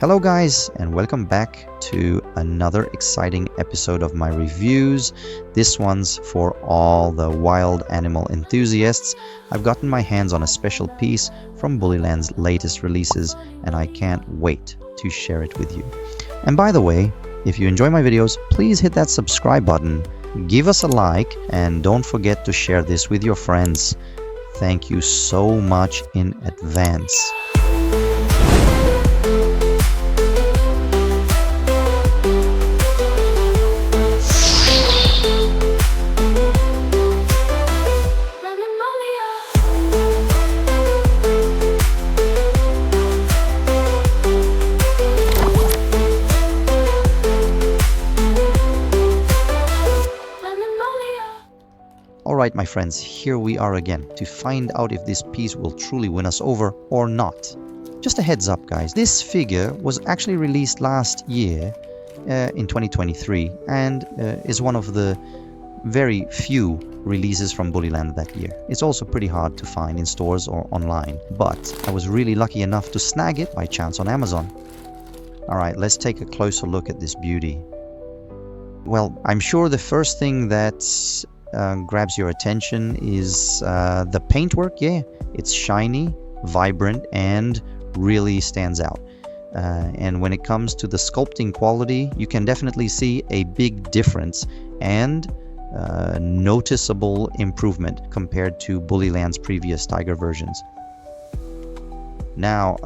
Hello guys, and welcome back to another exciting episode of my reviews. This one's for all the wild animal enthusiasts. I've gotten my hands on a special piece from Bullyland's latest releases, and I can't wait to share it with you. And by the way, if you enjoy my videos, please hit that subscribe button, give us a like, and don't forget to share this with your friends. Thank you so much in advance. Alright my friends, here we are again to find out if this piece will truly win us over or not. Just a heads up guys, this figure was actually released last year in 2023 and is one of the very few releases from Bullyland that year. It's also pretty hard to find in stores or online, but I was really lucky enough to snag it by chance on Amazon. Alright, let's take a closer look at this beauty. Well, I'm sure the first thing that grabs your attention is the paintwork. Yeah, it's shiny, vibrant, and really stands out. And when it comes to the sculpting quality, you can definitely see a big difference and noticeable improvement compared to Bullyland's previous tiger versions. Now,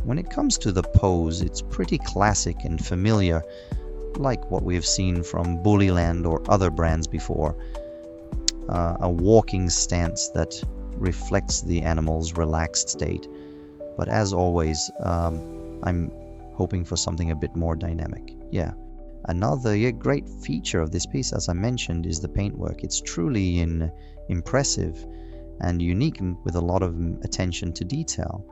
when it comes to the pose, it's pretty classic and familiar, like what we have seen from Bullyland or other brands before. A walking stance that reflects the animal's relaxed state. But as always, I'm hoping for something a bit more dynamic. Yeah. Another great feature of this piece, as I mentioned, is the paintwork. It's truly impressive and unique with a lot of attention to detail.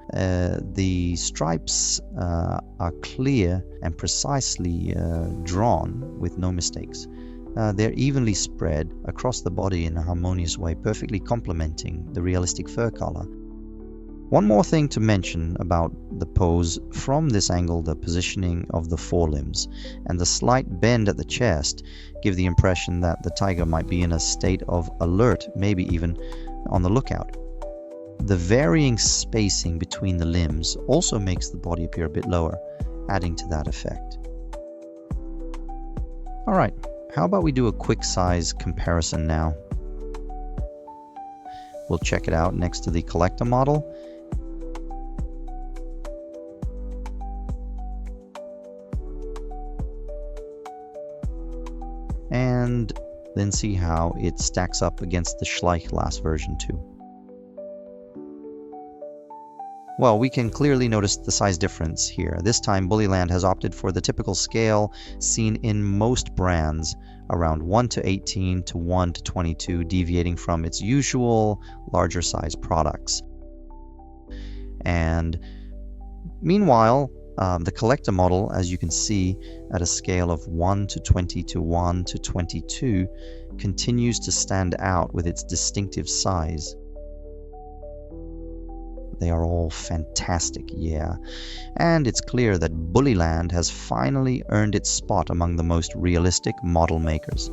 The stripes are clear and precisely drawn with no mistakes. They're evenly spread across the body in a harmonious way, perfectly complementing the realistic fur color. One more thing to mention about the pose: from this angle, the positioning of the forelimbs and the slight bend at the chest give the impression that the tiger might be in a state of alert, maybe even on the lookout. The varying spacing between the limbs also makes the body appear a bit lower, adding to that effect. Alright, how about we do a quick size comparison now? We'll check it out next to the collector model. And then see how it stacks up against the Schleich version too. Well, we can clearly notice the size difference here. This time Bullyland has opted for the typical scale seen in most brands, around 1:18 to 1:22, deviating from its usual larger size products. And meanwhile, the collector model, as you can see, at a scale of 1:20 to 1:22, continues to stand out with its distinctive size. They are all fantastic, yeah. And it's clear that Bullyland has finally earned its spot among the most realistic model makers.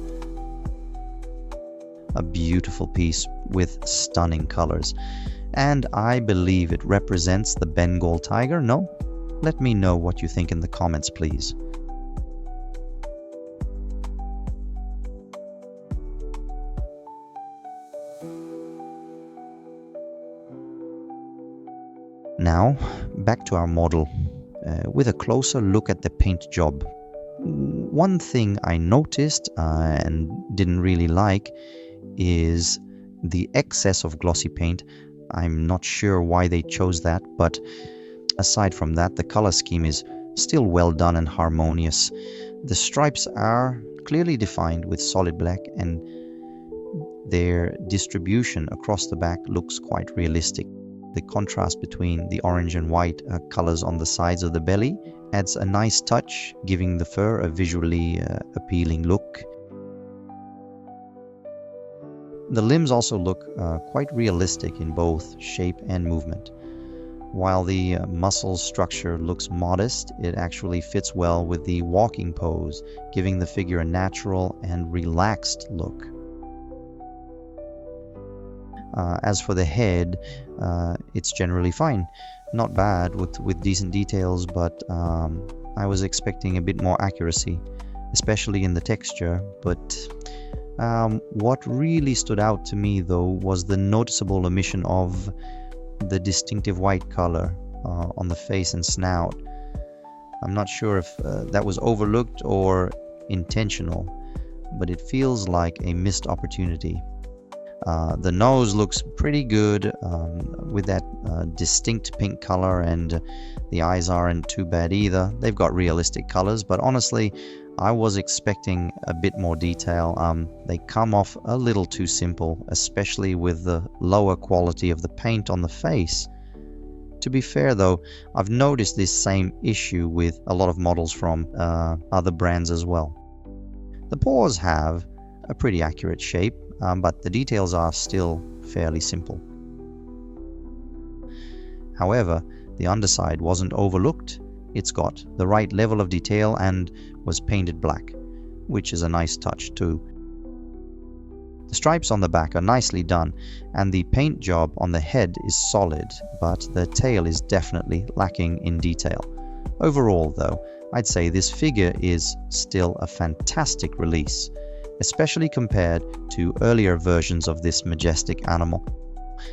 A beautiful piece with stunning colors. And I believe it represents the Bengal tiger, no? Let me know what you think in the comments, please. Now, back to our model, with a closer look at the paint job. One thing I noticed and didn't really like is the excess of glossy paint. I'm not sure why they chose that, but aside from that, the color scheme is still well done and harmonious. The stripes are clearly defined with solid black, and their distribution across the back looks quite realistic. The contrast between the orange and white colors on the sides of the belly adds a nice touch, giving the fur a visually appealing look. The limbs also look quite realistic in both shape and movement. While the muscle structure looks modest, it actually fits well with the walking pose, giving the figure a natural and relaxed look. As for the head, it's generally fine. Not bad with decent details, but I was expecting a bit more accuracy, especially in the texture. But what really stood out to me, though, was the noticeable omission of the distinctive white color on the face and snout. I'm not sure if that was overlooked or intentional, but it feels like a missed opportunity. The nose looks pretty good with that distinct pink color, and the eyes aren't too bad either. They've got realistic colors, but honestly, I was expecting a bit more detail. They come off a little too simple, especially with the lower quality of the paint on the face. To be fair though, I've noticed this same issue with a lot of models from other brands as well. The paws have a pretty accurate shape, but the details are still fairly simple. However, the underside wasn't overlooked. It's got the right level of detail and was painted black, which is a nice touch too. The stripes on the back are nicely done, and the paint job on the head is solid, but the tail is definitely lacking in detail. Overall though, I'd say this figure is still a fantastic release, especially compared to earlier versions of this majestic animal.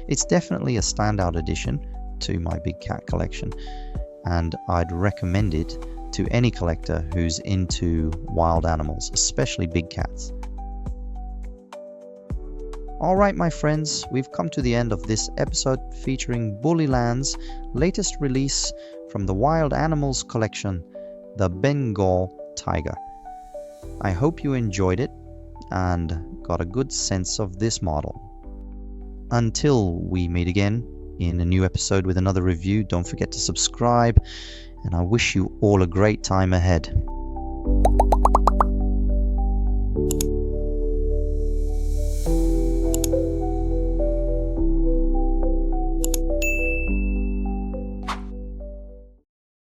It's definitely a standout addition to my big cat collection, and I'd recommend it to any collector who's into wild animals, especially big cats. Alright my friends, we've come to the end of this episode featuring Bullyland's latest release from the Wild Animals collection, the Bengal tiger. I hope you enjoyed it and got a good sense of this model. Until we meet again in a new episode with another review, don't forget to subscribe, and I wish you all a great time ahead.